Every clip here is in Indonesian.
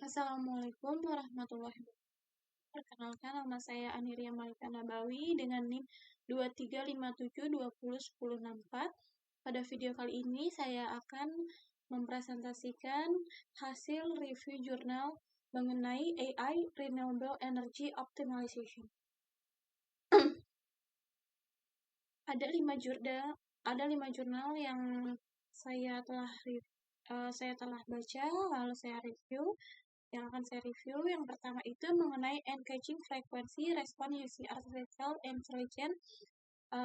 Assalamualaikum warahmatullahi wabarakatuh. Perkenalkan, nama saya Aniria Malika Nabawi dengan NIM 2357201064. Pada video kali ini saya akan mempresentasikan hasil review jurnal mengenai AI Renewable Energy Optimization. Ada 5 jurnal yang saya telah baca lalu saya review. Yang akan saya review yang pertama itu mengenai engaging frequency response using artificial intelligence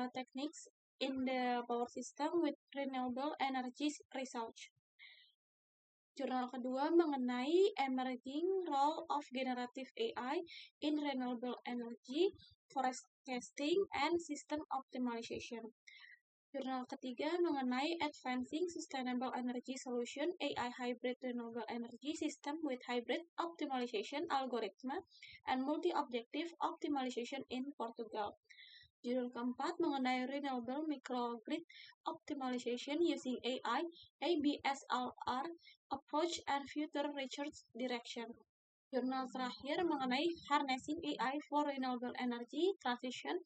techniques in the power system with renewable energy research. Jurnal kedua mengenai emerging role of generative AI in renewable energy forecasting and system optimization. Jurnal ketiga mengenai Advancing Sustainable Energy Solution AI Hybrid Renewable Energy System with Hybrid Optimization Algorithm and Multi-Objective Optimization in Portugal. Jurnal keempat mengenai Renewable Microgrid Optimization using AI, ABSLR Approach and Future Research Direction. Jurnal terakhir mengenai Harnessing AI for Renewable Energy Transition,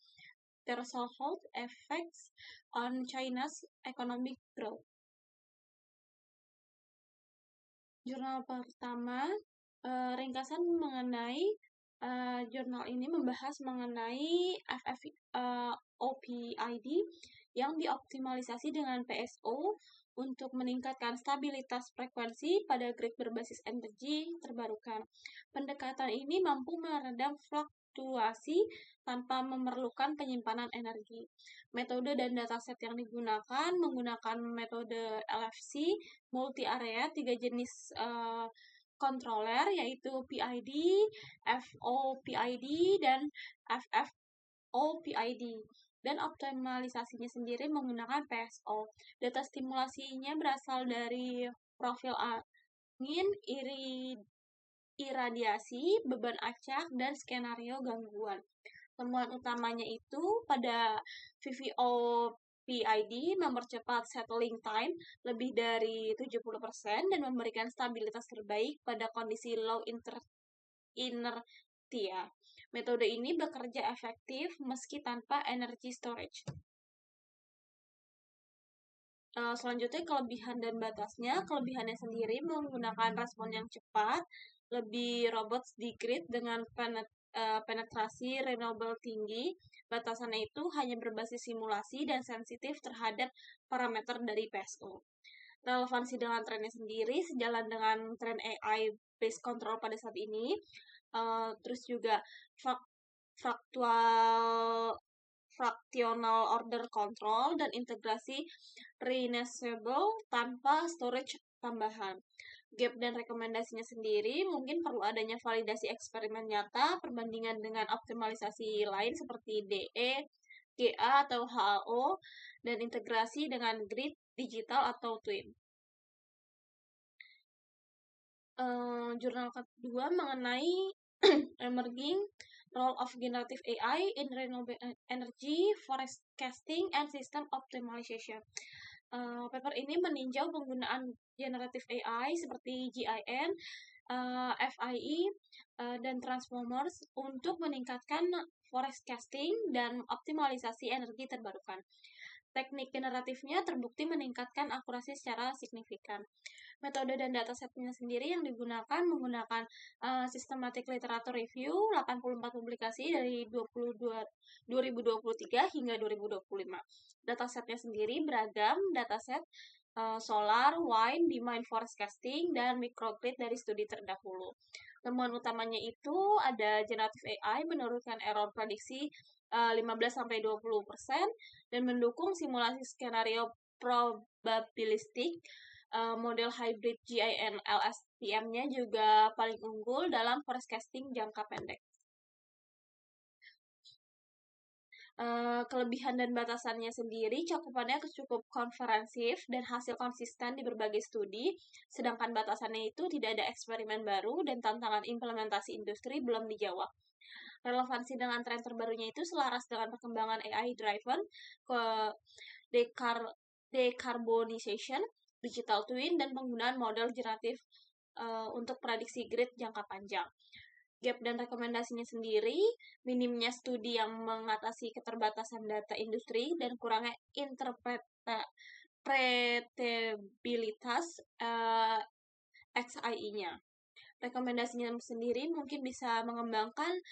Threshold Effects on China's Economic Growth. Jurnal pertama, ringkasan mengenai jurnal ini membahas mengenai FFOPID yang dioptimalisasi dengan PSO untuk meningkatkan stabilitas frekuensi pada grid berbasis energi terbarukan. Pendekatan ini mampu meredam fluktuasi tanpa memerlukan penyimpanan energi. Metode dan dataset yang digunakan menggunakan metode LFC, multi-area, 3 jenis controller yaitu PID, FOPID, dan FFOPID. Dan optimalisasinya sendiri menggunakan PSO. Data stimulasinya berasal dari profil angin, iradiasi, beban acak, dan skenario gangguan. Temuan utamanya itu pada VVO-PID mempercepat settling time lebih dari 70% dan memberikan stabilitas terbaik pada kondisi low inertia. Metode ini bekerja efektif meski tanpa energy storage. Selanjutnya kelebihan dan batasnya. Kelebihannya sendiri menggunakan respon yang cepat, lebih robust di grid dengan penetrasi renewable tinggi. Batasannya itu hanya berbasis simulasi dan sensitif terhadap parameter dari PSO. Relevansi dengan trennya sendiri sejalan dengan tren AI based control pada saat ini. Terus juga fractional order control dan integrasi renewables tanpa storage tambahan. Gap dan rekomendasinya sendiri mungkin perlu adanya validasi eksperimen nyata, perbandingan dengan optimalisasi lain seperti DE, GA atau HAO, dan integrasi dengan grid digital atau twin. Jurnal kedua mengenai emerging role of generative AI in renewable energy forecasting and system optimization. Paper ini meninjau penggunaan generative AI seperti GIN, FIE, dan transformers untuk meningkatkan forecasting dan optimalisasi energi terbarukan. Teknik generatifnya terbukti meningkatkan akurasi secara signifikan. Metode dan datasetnya sendiri yang digunakan menggunakan systematic literature review 84 publikasi dari 2023 hingga 2025. Datasetnya sendiri beragam, dataset solar, wind, demand forecasting, dan microgrid dari studi terdahulu. Temuan utamanya itu ada generative AI menurunkan error prediksi 15-20% dan mendukung simulasi skenario probabilistik. Model hybrid GIN LSTM-nya juga paling unggul dalam forecasting jangka pendek. Kelebihan dan batasannya sendiri, cakupannya cukup komprehensif dan hasil konsisten di berbagai studi, sedangkan batasannya itu tidak ada eksperimen baru dan tantangan implementasi industri belum dijawab. Relevansi dengan tren terbarunya itu selaras dengan perkembangan AI-driven ke decarbonization, digital twin, dan penggunaan model generatif untuk prediksi grid jangka panjang. Gap dan rekomendasinya sendiri, minimnya studi yang mengatasi keterbatasan data industri dan kurangnya interpretabilitas XIE-nya. Rekomendasinya sendiri mungkin bisa mengembangkan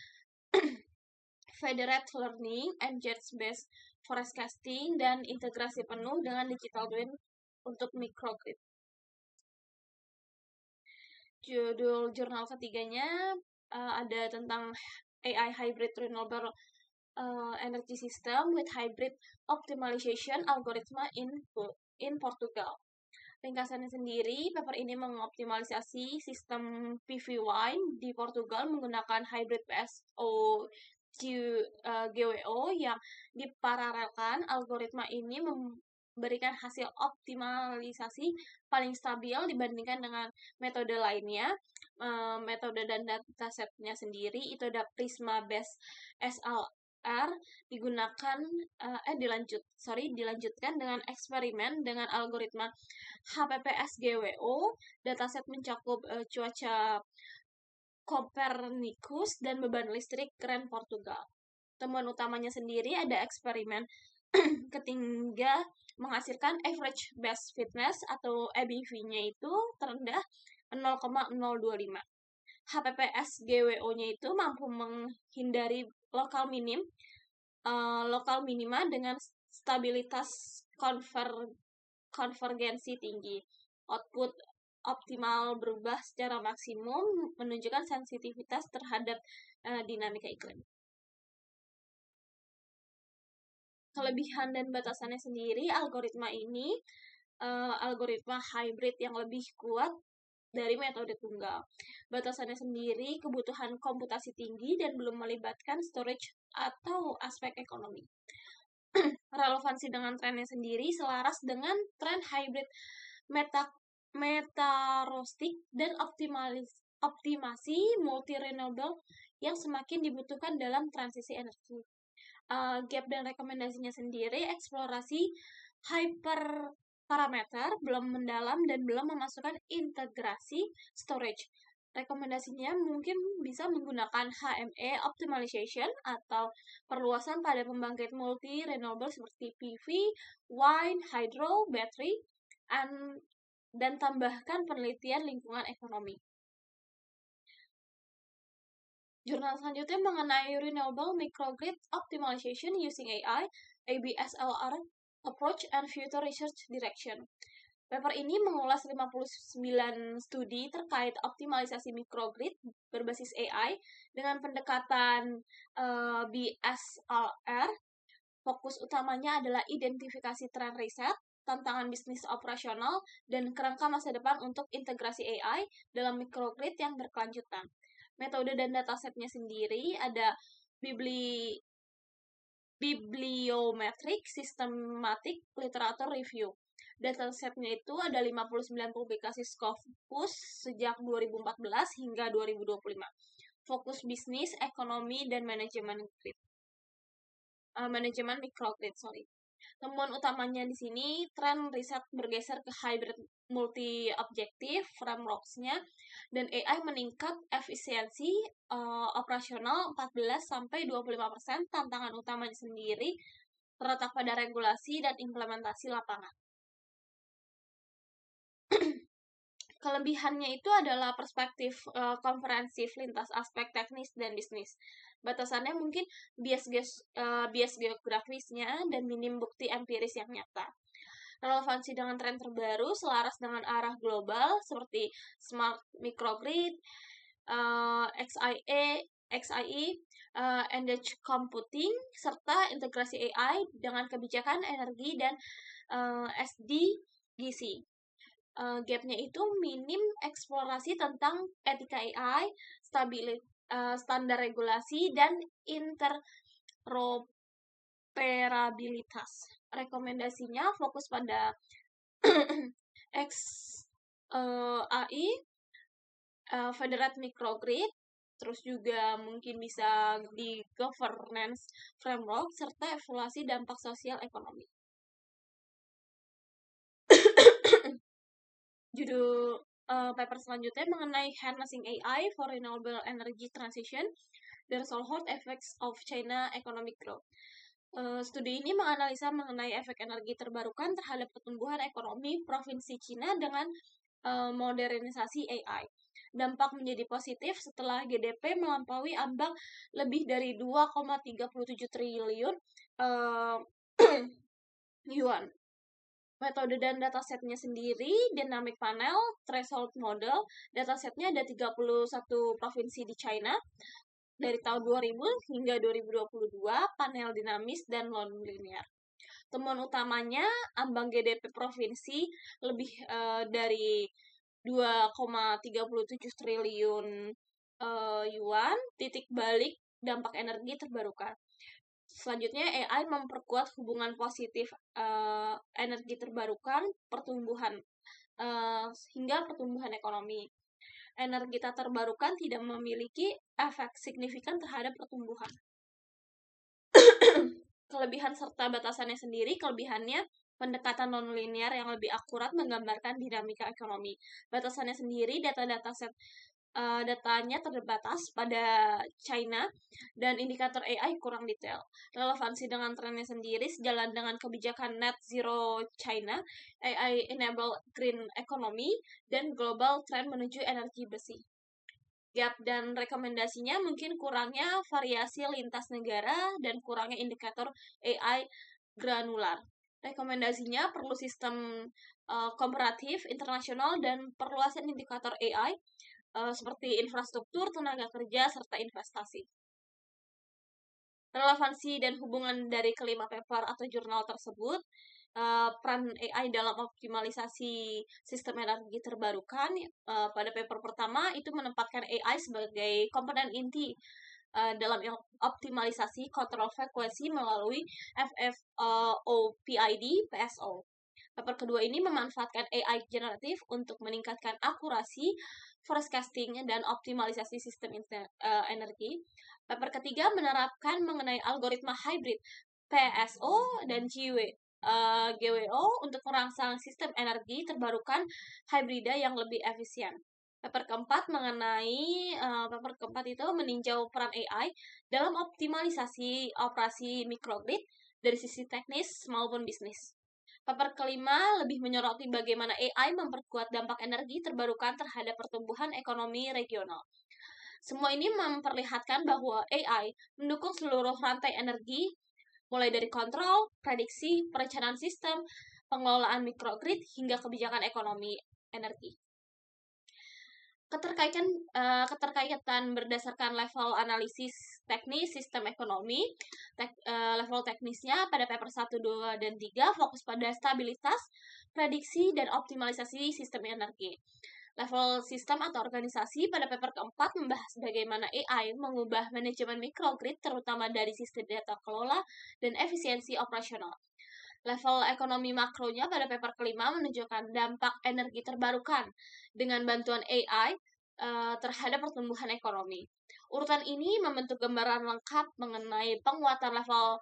federated learning, engage-based forecasting, dan integrasi penuh dengan digital twin untuk microgrid. Judul jurnal ketiganya ada tentang AI Hybrid Renewable Energy System with Hybrid Optimization Algorithm in Portugal. Ringkasannya sendiri, paper ini mengoptimalisasi sistem PV wine di Portugal menggunakan hybrid PSO GWO yang diparalelkan. Algoritma ini memberikan hasil optimalisasi paling stabil dibandingkan dengan metode lainnya. Metode dan datasetnya sendiri itu ada Prisma Base SLR dilanjutkan dengan eksperimen dengan algoritma HPPS GWO. Dataset mencakup cuaca Copernicus dan beban listrik Grand Portugal. Temuan utamanya sendiri ada eksperimen ketiga menghasilkan average best fitness atau ABV-nya itu terendah 0,025. HPPS GWO-nya itu mampu menghindari lokal minima dengan stabilitas konvergensi tinggi. Output optimal berubah secara maksimum, menunjukkan sensitivitas terhadap dinamika iklim. Kelebihan dan batasannya sendiri, algoritma ini algoritma hybrid yang lebih kuat dari metode tunggal. Batasannya sendiri, kebutuhan komputasi tinggi dan belum melibatkan storage atau aspek ekonomi. Relevansi dengan trennya sendiri selaras dengan tren hybrid metarostik dan optimasi multi-renewable yang semakin dibutuhkan dalam transisi energi. Gap dan rekomendasinya sendiri, eksplorasi hyperparameter belum mendalam dan belum memasukkan integrasi storage. Rekomendasinya mungkin bisa menggunakan HME optimization atau perluasan pada pembangkit multi-renewable seperti PV, wind, hydro, battery, dan tambahkan penelitian lingkungan ekonomi. Jurnal selanjutnya mengenai Renewable Microgrid Optimization Using AI, ABSLR Approach and Future Research Direction. Paper ini mengulas 59 studi terkait optimalisasi microgrid berbasis AI dengan pendekatan BSLR. Fokus utamanya adalah identifikasi tren riset, tantangan bisnis operasional, dan kerangka masa depan untuk integrasi AI dalam microgrid yang berkelanjutan. Metode dan datasetnya sendiri ada bibliometrik, systematic, literature review. Datasetnya itu ada 59 publikasi Scopus sejak 2014 hingga 2025. Fokus bisnis, ekonomi, dan manajemen microgrid. Temuan utamanya di sini, tren riset bergeser ke hybrid multi-objektif frameworks-nya, dan AI meningkat efisiensi operasional 14-25%. Tantangan utamanya sendiri terletak pada regulasi dan implementasi lapangan. Kelebihannya itu adalah perspektif komprehensif lintas aspek teknis dan bisnis. Batasannya mungkin bias geografisnya dan minim bukti empiris yang nyata. Relevansi dengan tren terbaru selaras dengan arah global seperti smart microgrid, XIE, edge computing, serta integrasi AI dengan kebijakan energi dan SDGC. Gapnya itu minim eksplorasi tentang etika AI, standar regulasi, dan interoperabilitas. Rekomendasinya fokus pada XAI, Federate Microgrid, terus juga mungkin bisa di governance framework, serta evaluasi dampak sosial ekonomi. Judul paper selanjutnya mengenai harnessing AI for renewable energy transition, the result effects of China economic growth. Studi ini menganalisa mengenai efek energi terbarukan terhadap pertumbuhan ekonomi provinsi Cina dengan modernisasi AI. Dampak menjadi positif setelah GDP melampaui ambang lebih dari 2,37 triliun yuan. Metode dan datasetnya sendiri, Dynamic Panel, Threshold Model, datasetnya ada 31 provinsi di China, dari tahun 2000 hingga 2022, panel dinamis dan non-linear. Temuan utamanya, ambang GDP provinsi lebih dari 2,37 triliun yuan, titik balik dampak energi terbarukan. Selanjutnya, AI memperkuat hubungan positif energi terbarukan, pertumbuhan hingga pertumbuhan ekonomi. Energi tak terbarukan tidak memiliki efek signifikan terhadap pertumbuhan. Kelebihan serta batasannya sendiri, kelebihannya pendekatan non-linear yang lebih akurat menggambarkan dinamika ekonomi. Batasannya sendiri, datanya terbatas pada China dan indikator AI kurang detail. Relevansi dengan trennya sendiri, sejalan dengan kebijakan net zero China, AI enable green economy, dan global trend menuju energi bersih. Gap dan rekomendasinya mungkin kurangnya variasi lintas negara dan kurangnya indikator AI granular. Rekomendasinya perlu sistem komparatif internasional dan perluasan indikator AI seperti infrastruktur, tenaga kerja, serta investasi. Relevansi dan hubungan dari kelima paper atau jurnal tersebut, peran AI dalam optimalisasi sistem energi terbarukan. Pada paper pertama itu menempatkan AI sebagai komponen inti dalam optimalisasi kontrol frekuensi melalui FFOPID PSO. Paper kedua ini memanfaatkan AI generatif untuk meningkatkan akurasi, forecasting, dan optimalisasi sistem energi. Paper ketiga menerapkan mengenai algoritma hybrid PSO dan GWO untuk merangsang sistem energi terbarukan hibrida yang lebih efisien. Paper keempat itu meninjau peran AI dalam optimalisasi operasi microgrid dari sisi teknis maupun bisnis. Paper kelima lebih menyoroti bagaimana AI memperkuat dampak energi terbarukan terhadap pertumbuhan ekonomi regional. Semua ini memperlihatkan bahwa AI mendukung seluruh rantai energi, mulai dari kontrol, prediksi, perencanaan sistem, pengelolaan microgrid, hingga kebijakan ekonomi energi. Keterkaitan berdasarkan level analisis teknis sistem ekonomi. Level teknisnya pada paper 1, 2, dan 3 fokus pada stabilitas, prediksi, dan optimalisasi sistem energi. Level sistem atau organisasi pada paper keempat membahas bagaimana AI mengubah manajemen microgrid terutama dari sistem data kelola dan efisiensi operasional. Level ekonomi makronya pada paper kelima menunjukkan dampak energi terbarukan dengan bantuan AI terhadap pertumbuhan ekonomi. Urutan ini membentuk gambaran lengkap mengenai penguatan level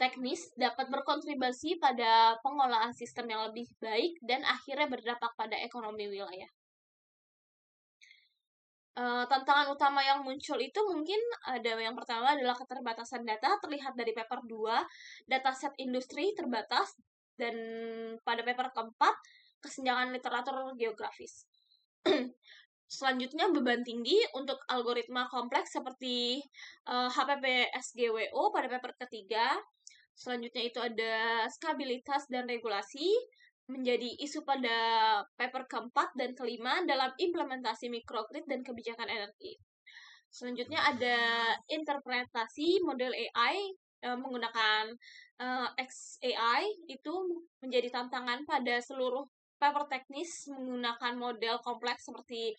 teknis dapat berkontribusi pada pengolahan sistem yang lebih baik dan akhirnya berdampak pada ekonomi wilayah. Tantangan utama yang muncul itu mungkin ada yang pertama adalah keterbatasan data terlihat dari paper 2, dataset industri terbatas, dan pada paper keempat, kesenjangan literatur geografis. Selanjutnya beban tinggi untuk algoritma kompleks seperti HPPSGWO pada paper ketiga. Selanjutnya itu ada stabilitas dan regulasi menjadi isu pada paper keempat dan kelima dalam implementasi microgrid dan kebijakan energi. Selanjutnya ada interpretasi model AI menggunakan XAI itu menjadi tantangan pada seluruh paper teknis menggunakan model kompleks seperti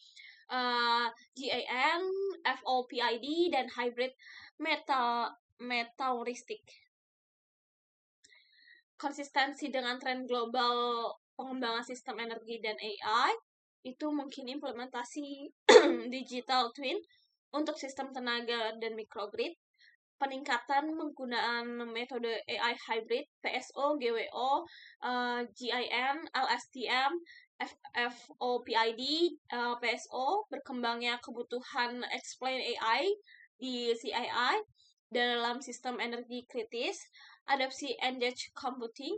GAN, FOPID, dan hybrid metaheuristik. Konsistensi dengan tren global pengembangan sistem energi dan AI, itu mungkin implementasi digital twin untuk sistem tenaga dan microgrid, peningkatan penggunaan metode AI hybrid, PSO, GWO, GIN, LSTM, FOPID, PSO, berkembangnya kebutuhan explain AI di CII dalam sistem energi kritis, adopsi edge computing,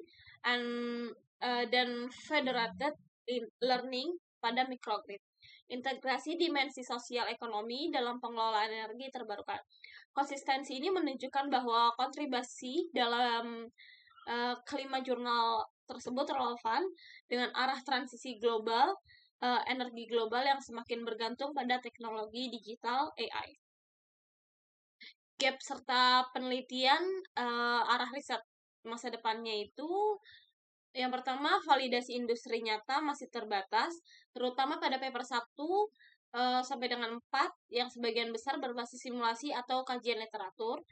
dan federated learning pada microgrid. Integrasi dimensi sosial ekonomi dalam pengelolaan energi terbarukan. Konsistensi ini menunjukkan bahwa kontribusi dalam kelima jurnal tersebut relevan dengan arah transisi global, energi global yang semakin bergantung pada teknologi digital AI. Gap serta penelitian arah riset masa depannya itu, yang pertama, validasi industri nyata masih terbatas, terutama pada paper 1 sampai dengan 4 yang sebagian besar berbasis simulasi atau kajian literatur.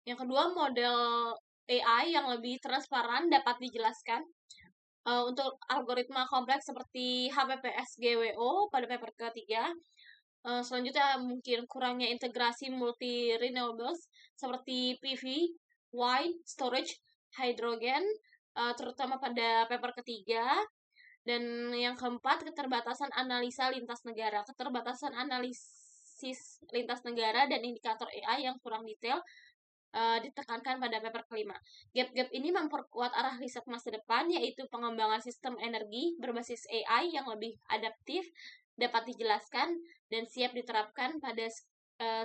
Yang kedua, model AI yang lebih transparan dapat dijelaskan untuk algoritma kompleks seperti HPPS GWO pada paper ketiga. Selanjutnya mungkin kurangnya integrasi multi renewables seperti PV, wind, storage, hydrogen, terutama pada paper ketiga. Dan yang keempat, keterbatasan analisa lintas negara. Keterbatasan analisis lintas negara dan indikator AI yang kurang detail ditekankan pada paper kelima. Gap-gap ini memperkuat arah riset masa depan, yaitu pengembangan sistem energi berbasis AI yang lebih adaptif, dapat dijelaskan, dan siap diterapkan pada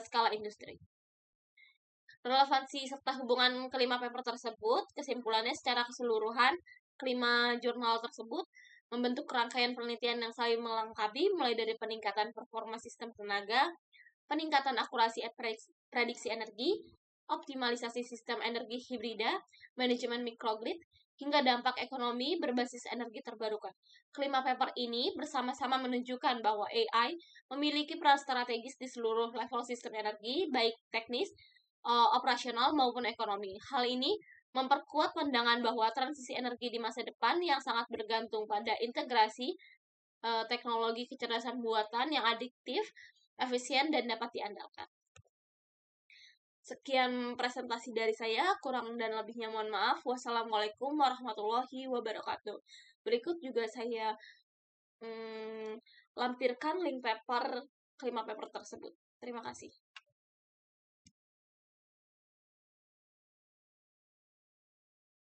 skala industri. Relevansi serta hubungan kelima paper tersebut, kesimpulannya secara keseluruhan, kelima jurnal tersebut membentuk rangkaian penelitian yang saling melengkapi, mulai dari peningkatan performa sistem tenaga, peningkatan akurasi prediksi energi, optimalisasi sistem energi hibrida, manajemen microgrid, hingga dampak ekonomi berbasis energi terbarukan. Kelima paper ini bersama-sama menunjukkan bahwa AI memiliki peran strategis di seluruh level sistem energi, baik teknis, operasional maupun ekonomi. Hal ini memperkuat pandangan bahwa transisi energi di masa depan yang sangat bergantung pada integrasi teknologi kecerdasan buatan yang adiktif, efisien, dan dapat diandalkan. Sekian presentasi dari saya, kurang dan lebihnya mohon maaf. Wassalamualaikum warahmatullahi wabarakatuh. Berikut juga saya lampirkan link paper kelima paper tersebut. Terima kasih.